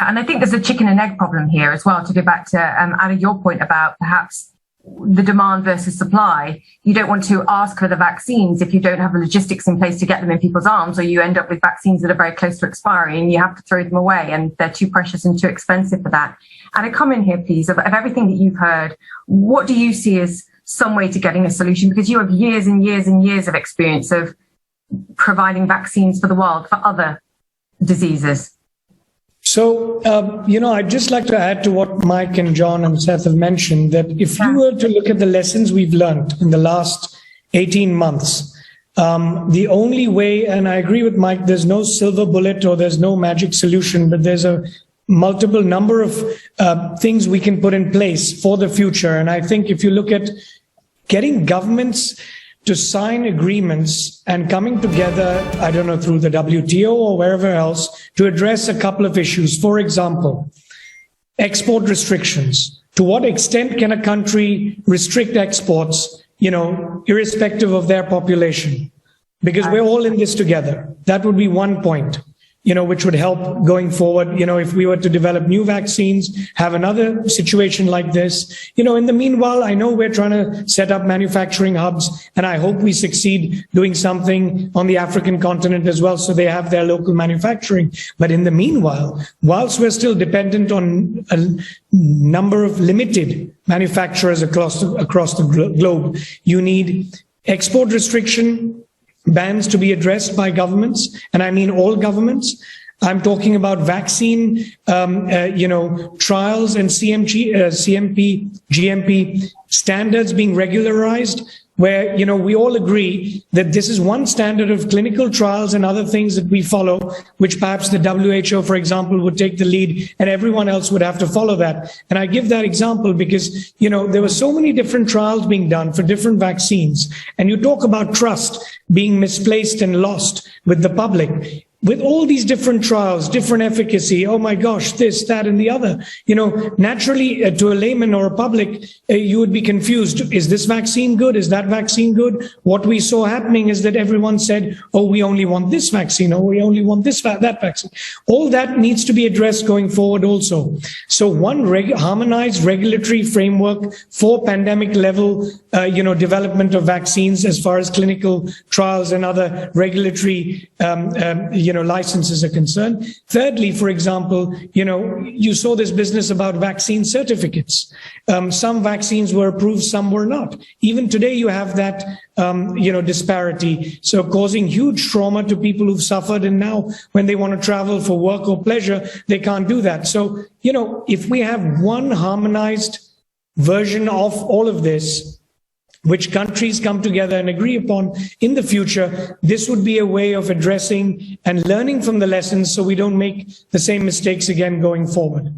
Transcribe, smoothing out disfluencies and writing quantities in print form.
Yeah, and I think there's a chicken and egg problem here as well, to go back to Adar, your point about perhaps the demand versus supply. You don't want to ask for the vaccines if you don't have the logistics in place to get them in people's arms, or you end up with vaccines that are very close to expiry and you have to throw them away and they're too precious and too expensive for that. And I come in here, please, of everything that you've heard, what do you see as some way to getting a solution? Because you have years and years and years of experience of providing vaccines for the world for other diseases. So, I'd just like to add to what Mike and John and Seth have mentioned, that if you were to look at the lessons we've learned in the last 18 months, the only way, and I agree with Mike, there's no silver bullet or there's no magic solution, but there's a multiple number of things we can put in place for the future. And I think if you look at getting governments to sign agreements and coming together, I don't know, through the WTO or wherever else, to address a couple of issues. For example, export restrictions. To what extent can a country restrict exports, irrespective of their population? Because we're all in this together. That would be one point, which would help going forward. If we were to develop new vaccines, have another situation like this, in the meanwhile, I know we're trying to set up manufacturing hubs, and I hope we succeed doing something on the African continent as well, so they have their local manufacturing. But in the meanwhile, whilst we're still dependent on a number of limited manufacturers across the globe, you need export restriction bans to be addressed by governments, and I mean all governments. I'm talking about vaccine, trials and CMP, GMP standards being regularized, where, we all agree that this is one standard of clinical trials and other things that we follow, which perhaps the WHO, for example, would take the lead and everyone else would have to follow that. And I give that example because, there were so many different trials being done for different vaccines. And you talk about trust being misplaced and lost with the public. With all these different trials, different efficacy, oh my gosh, this, that, and the other, naturally to a layman or a public, you would be confused. Is this vaccine good? Is that vaccine good? What we saw happening is that everyone said, oh, we only want this vaccine, or we only want that vaccine. All that needs to be addressed going forward also. So one harmonized regulatory framework for pandemic level, development of vaccines as far as clinical trials and other regulatory, licenses are concerned. Thirdly, for example, you saw this business about vaccine certificates. Some vaccines were approved, some were not. Even today, you have that, disparity. So causing huge trauma to people who've suffered. And now when they want to travel for work or pleasure, they can't do that. So, if we have one harmonized version of all of this, which countries come together and agree upon in the future, this would be a way of addressing and learning from the lessons so we don't make the same mistakes again going forward.